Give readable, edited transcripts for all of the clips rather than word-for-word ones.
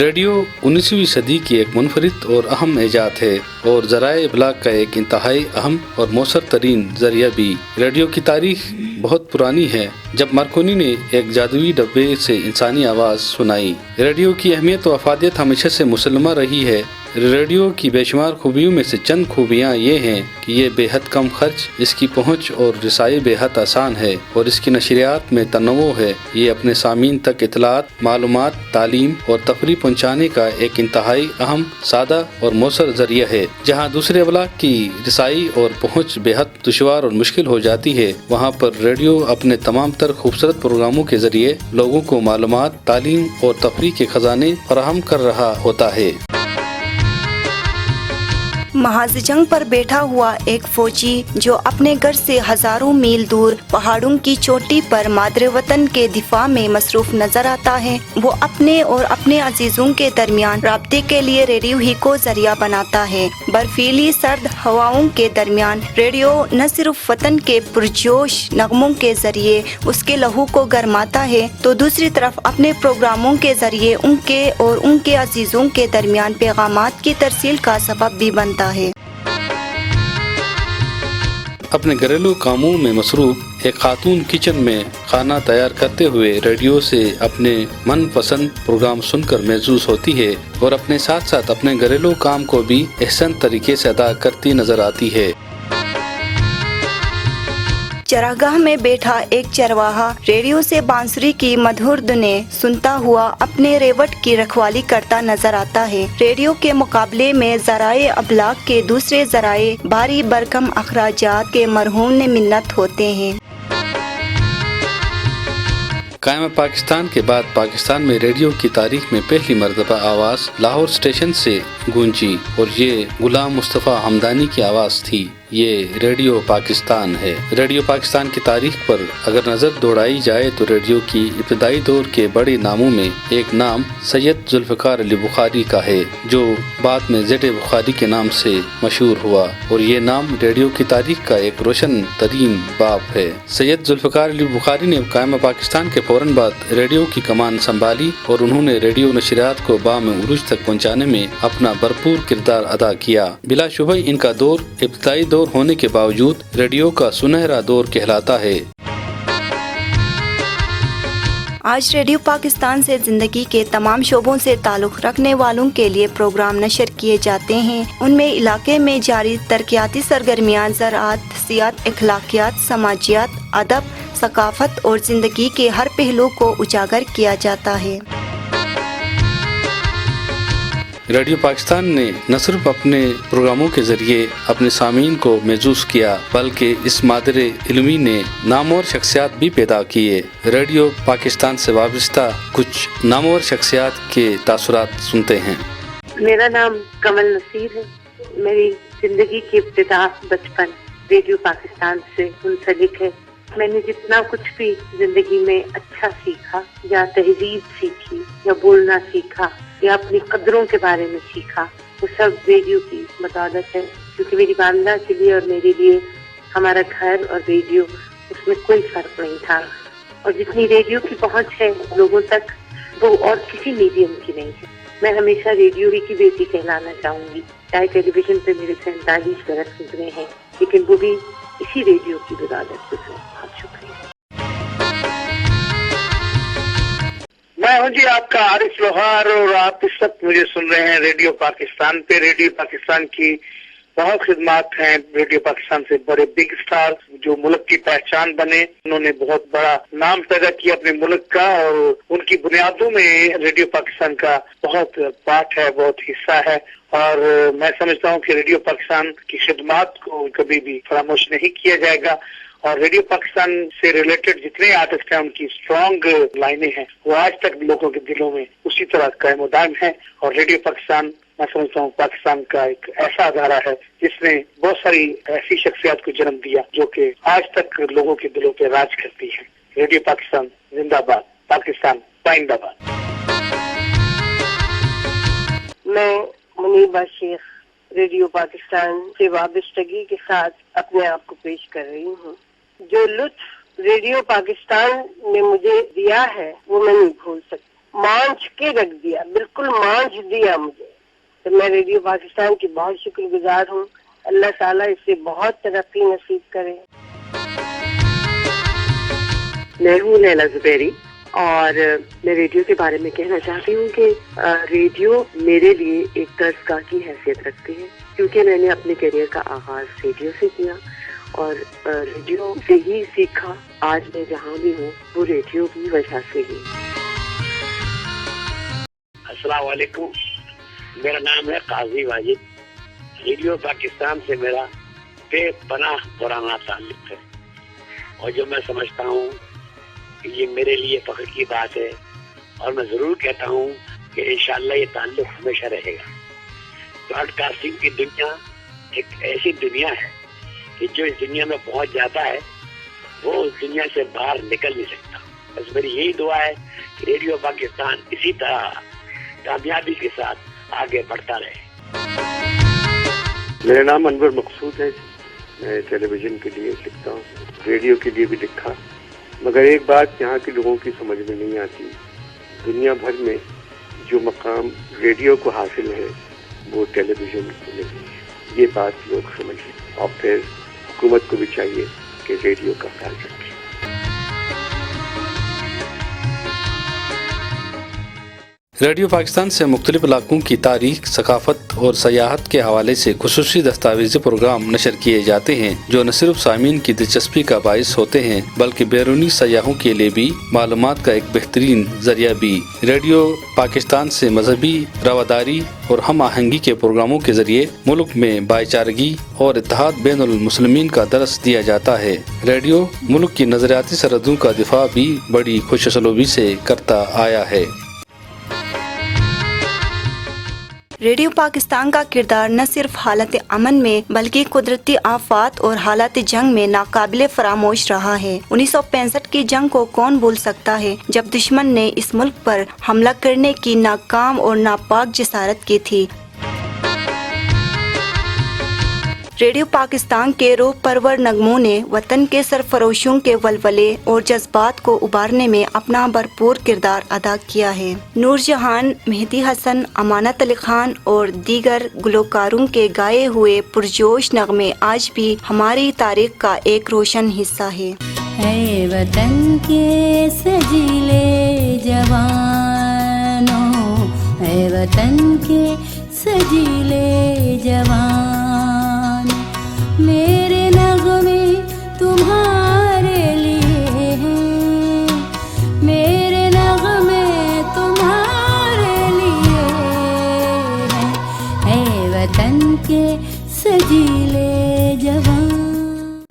Radio 19ویں صدی کی ایک منفرد اور اہم ایجاد ہے اور ذرائع ابلاغ کا ایک انتہائی اہم اور مؤثر ترین ذریعہ بھی۔ ریڈیو کی تاریخ بہت پرانی ہے، جب مارکونی نے ایک جادوئی ڈبے سے انسانی آواز سنائی۔ ریڈیو کی اہمیت و افادیت ہمیشہ سے مسلمہ رہی ہے۔ ریڈیو کی بے شمار خوبیوں میں سے چند خوبیاں یہ ہیں کہ یہ بے حد کم خرچ، اس کی پہنچ اور رسائی بے حد آسان ہے اور اس کی نشریات میں تنوع ہے۔ یہ اپنے سامعین تک اطلاعات، معلومات، تعلیم اور تفریح پہنچانے کا ایک انتہائی اہم، سادہ اور مؤثر ذریعہ ہے۔ جہاں دوسرے ابلاغ کی رسائی اور پہنچ بے حد دشوار اور مشکل ہو جاتی ہے، وہاں پر ریڈیو اپنے تمام تر خوبصورت پروگراموں کے ذریعے لوگوں کو معلومات، تعلیم اور تفریح کے خزانے فراہم کر رہا ہوتا ہے۔ محاذ جنگ پر بیٹھا ہوا ایک فوجی جو اپنے گھر سے ہزاروں میل دور پہاڑوں کی چوٹی پر مادر وطن کے دفاع میں مصروف نظر آتا ہے، وہ اپنے اور اپنے عزیزوں کے درمیان رابطے کے لیے ریڈیو ہی کو ذریعہ بناتا ہے۔ برفیلی سرد ہواؤں کے درمیان ریڈیو نہ صرف وطن کے پرجوش نغموں کے ذریعے اس کے لہو کو گرماتا ہے، تو دوسری طرف اپنے پروگراموں کے ذریعے ان کے اور ان کے عزیزوں کے درمیان پیغامات کی ترسیل کا سبب بھی بنتا ہے۔ اپنے گھریلو کاموں میں مصروف ایک خاتون کچن میں کھانا تیار کرتے ہوئے ریڈیو سے اپنے من پسند پروگرام سن کر محظوظ ہوتی ہے اور اپنے ساتھ ساتھ اپنے گھریلو کام کو بھی احسن طریقے سے ادا کرتی نظر آتی ہے۔ چراگاہ میں بیٹھا ایک چرواہا ریڈیو سے بانسری کی مدھر دھنیں سنتا ہوا اپنے ریوٹ کی رکھوالی کرتا نظر آتا ہے۔ ریڈیو کے مقابلے میں ذرائع ابلاغ کے دوسرے ذرائع بھاری بھرکم اخراجات کے مرہون منت ہوتے ہیں۔ قائم پاکستان کے بعد پاکستان میں ریڈیو کی تاریخ میں پہلی مرتبہ آواز لاہور اسٹیشن سے گونجی اور یہ غلام مصطفیٰ ہمدانی کی آواز تھی۔ یہ ریڈیو پاکستان ہے۔ ریڈیو پاکستان کی تاریخ پر اگر نظر دوڑائی جائے تو ریڈیو کی ابتدائی دور کے بڑے ناموں میں ایک نام سید ذوالفقار علی بخاری کا ہے، جو بعد میں زید بخاری کے نام سے مشہور ہوا، اور یہ نام ریڈیو کی تاریخ کا ایک روشن ترین باب ہے۔ سید ذوالفقار علی بخاری نے قائم پاکستان کے فوراً بعد ریڈیو کی کمان سنبھالی اور انہوں نے ریڈیو نشریات کو بام عروج تک پہنچانے میں اپنا بھرپور کردار ادا کیا۔ بلا شبہ ان کا دور ابتدائی دور ہونے کے باوجود ریڈیو کا سنہرا دور کہلاتا ہے۔ آج ریڈیو پاکستان سے زندگی کے تمام شعبوں سے تعلق رکھنے والوں کے لیے پروگرام نشر کیے جاتے ہیں۔ ان میں علاقے میں جاری ترقیاتی سرگرمیاں، زراعت، سیاحت، اخلاقیات، سماجیات، ادب، ثقافت اور زندگی کے ہر پہلو کو اجاگر کیا جاتا ہے۔ ریڈیو پاکستان نے نہ صرف اپنے پروگراموں کے ذریعے اپنے سامعین کو محظوظ کیا، بلکہ اس مادر علمی نے نامور شخصیات بھی پیدا کیے۔ ریڈیو پاکستان سے وابستہ کچھ نامور شخصیات کے تاثرات سنتے ہیں۔ میرا نام کمل نصیر ہے۔ میری زندگی کی ابتدا بچپن ریڈیو پاکستان سے منسلک ہے۔ میں نے جتنا کچھ بھی زندگی میں اچھا سیکھا، یا تہذیب سیکھی، یا بولنا سیکھا، یا اپنی قدروں کے بارے میں سیکھا، وہ سب ریڈیو کی بدولت ہے، کیونکہ میری والدہ کے لیے اور میرے لیے ہمارا گھر اور ریڈیو، اس میں کوئی فرق نہیں تھا، اور جتنی ریڈیو کی پہنچ ہے لوگوں تک، وہ اور کسی میڈیم کی نہیں ہے۔ میں ہمیشہ ریڈیو ہی کی بیٹی کہلانا چاہوں گی، چاہے ٹیلی ویژن پہ میرے 47 برس گزرے ہیں، لیکن وہ بھی اسی ریڈیو کی بدولت گزرے۔ بہت شکریہ۔ میں ہوں جی آپ کا عارف لوہار، اور آپ اس وقت مجھے سن رہے ہیں ریڈیو پاکستان پہ۔ ریڈیو پاکستان کی بہت خدمات ہیں۔ ریڈیو پاکستان سے بڑے بگ اسٹار جو ملک کی پہچان بنے، انہوں نے بہت بڑا نام پیدا کیا اپنے ملک کا، اور ان کی بنیادوں میں ریڈیو پاکستان کا بہت پارٹ ہے، بہت حصہ ہے، اور میں سمجھتا ہوں کہ ریڈیو پاکستان کی خدمات کو کبھی بھی فراموش نہیں کیا جائے گا، اور ریڈیو پاکستان سے ریلیٹڈ جتنے آرٹسٹ ہیں ان کی اسٹرانگ لائنیں ہیں، وہ آج تک لوگوں کے دلوں میں اسی طرح قائم و دائم ہیں۔ اور ریڈیو پاکستان میں سمجھتا ہوں پاکستان کا ایک ایسا ادارہ ہے جس نے بہت ساری ایسی شخصیات کو جنم دیا جو کہ آج تک لوگوں کے دلوں پہ راج کرتی ہیں۔ ریڈیو پاکستان زندہ باد، پاکستان پائندہ باد۔ میں منیبہ شیخ ریڈیو پاکستان سے وابستگی کے ساتھ اپنے آپ کو پیش کر رہی ہوں۔ جو لطف ریڈیو پاکستان نے مجھے دیا ہے وہ میں نہیں بھول سکتی۔ مانچ کے رکھ دیا، بالکل مانچ دیا مجھے. تو میں ریڈیو پاکستان کی بہت شکر گزار ہوں. اللہ تعالیٰ اس سے بہت ترقی نصیب کرے. میں ہوں لیلا زبیری اور میں ریڈیو کے بارے میں کہنا چاہتی ہوں کہ ریڈیو میرے لیے ایک درسگاہ کی حیثیت رکھتی ہے، کیونکہ میں نے اپنے کیریئر کا آغاز ریڈیو سے کیا اور ریڈیو سے ہی سیکھا. آج میں جہاں بھی ہوں وہ ریڈیو کی وجہ سے ہی. السلام علیکم، میرا نام ہے قاضی واجد. ریڈیو پاکستان سے میرا بے پناہ پرانا تعلق ہے اور جو میں سمجھتا ہوں کہ یہ میرے لیے فخر کی بات ہے اور میں ضرور کہتا ہوں کہ انشاءاللہ یہ تعلق ہمیشہ رہے گا. براڈ کاسٹنگ کی دنیا ایک ایسی دنیا ہے کہ جو اس دنیا میں پہنچ جاتا ہے وہ اس دنیا سے باہر نکل نہیں سکتا. بس میری یہی دعا ہے کہ ریڈیو پاکستان اسی طرح کامیابی کے ساتھ آگے بڑھتا رہے. میرا نام انور مقصود ہے. میں ٹیلی ویژن کے لیے لکھتا ہوں، ریڈیو کے لیے بھی لکھا، مگر ایک بات یہاں کے لوگوں کی سمجھ میں نہیں آتی. دنیا بھر میں جو مقام ریڈیو کو حاصل ہے وہ ٹیلی ویژن کو نہیں ہے. یہ بات لوگ سمجھ لیں اور پھر حکومت کو بھی چاہیے کہ ریڈیو کا خیال رکھے. ریڈیو پاکستان سے مختلف علاقوں کی تاریخ، ثقافت اور سیاحت کے حوالے سے خصوصی دستاویزی پروگرام نشر کیے جاتے ہیں جو نہ صرف سامعین کی دلچسپی کا باعث ہوتے ہیں بلکہ بیرونی سیاحوں کے لیے بھی معلومات کا ایک بہترین ذریعہ بھی. ریڈیو پاکستان سے مذہبی رواداری اور ہم آہنگی کے پروگراموں کے ذریعے ملک میں بھائی چارگی اور اتحاد بین المسلمین کا درس دیا جاتا ہے. ریڈیو ملک کی نظریاتی سرحدوں کا دفاع بھی بڑی خوش اسلوبی سے کرتا آیا ہے. ریڈیو پاکستان کا کردار نہ صرف حالت امن میں بلکہ قدرتی آفات اور حالات جنگ میں ناقابل فراموش رہا ہے. 1965 کی جنگ کو کون بھول سکتا ہے جب دشمن نے اس ملک پر حملہ کرنے کی ناکام اور ناپاک جسارت کی تھی. ریڈیو پاکستان کے روح پرور نغموں نے وطن کے سرفروشوں کے ولولے اور جذبات کو ابھارنے میں اپنا بھرپور کردار ادا کیا ہے. نور جہان، مہدی حسن، امانت علی خان اور دیگر گلوکاروں کے گائے ہوئے پرجوش نغمے آج بھی ہماری تاریخ کا ایک روشن حصہ ہے. اے وطن کے سجیلے جوانوں، اے وطن کے سجیلے جوان، میرے نغمے تمہارے لیے ہیں، میرے نغمے تمہارے لیے ہیں. اے وطن کے سجیلے جوان،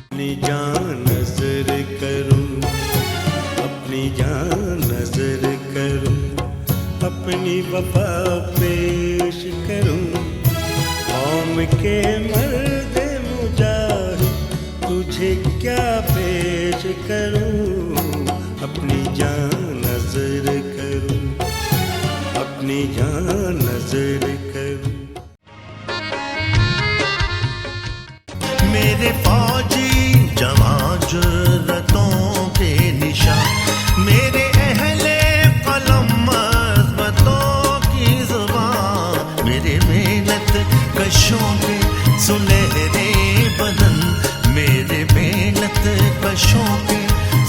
اپنی جان نظر کروں، اپنی جان نظر کروں، اپنی وفا پیش کروں، قوم کے مرد مجاہد تجھے کیا پیش کروں. اپنی جان نظر کروں، اپنی جان نظر کروں. میرے فوجی جوان جرتوں کے نشان، میرے اہل قلم عظمتوں کی زبان، میرے محنت کشوں کے سنہرے بدن، میرے محنت کشوں کے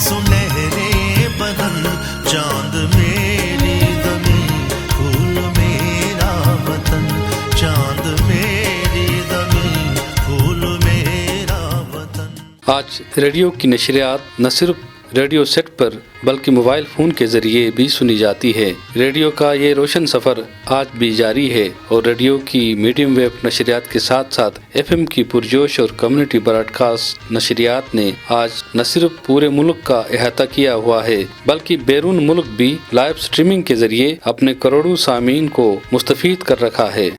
سنہرے بدن، چاند میری زمین پھول میرا وطن، چاند میری زمین پھول میرا وطن. آج ریڈیو کی نشریات نہ صرف ریڈیو سیٹ پر بلکہ موبائل فون کے ذریعے بھی سنی جاتی ہے. ریڈیو کا یہ روشن سفر آج بھی جاری ہے اور ریڈیو کی میڈیم ویو نشریات کے ساتھ ساتھ ایف ایم کی پرجوش اور کمیونٹی براڈ کاسٹ نشریات نے آج نہ صرف پورے ملک کا احاطہ کیا ہوا ہے بلکہ بیرون ملک بھی لائیو سٹریمنگ کے ذریعے اپنے کروڑوں سامعین کو مستفید کر رکھا ہے.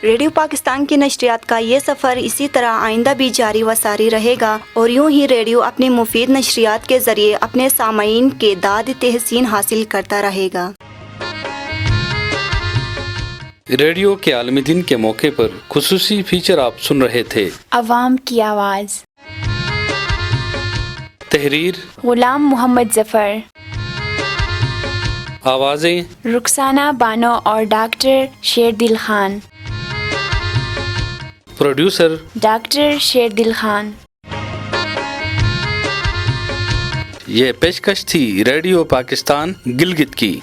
ریڈیو پاکستان کی نشریات کا یہ سفر اسی طرح آئندہ بھی جاری و ساری رہے گا اور یوں ہی ریڈیو اپنی مفید نشریات کے ذریعے اپنے سامعین کے داد تحسین حاصل کرتا رہے گا. ریڈیو کے عالمی دن کے موقع پر خصوصی فیچر آپ سن رہے تھے. عوام کی آواز، تحریر غلام محمد ظفر، آوازیں رخسانہ بانو اور doctor Sherdil Khan. Producer doctor Sherdil Khan. یہ پیشکش تھی ریڈیو پاکستان گلگت کی.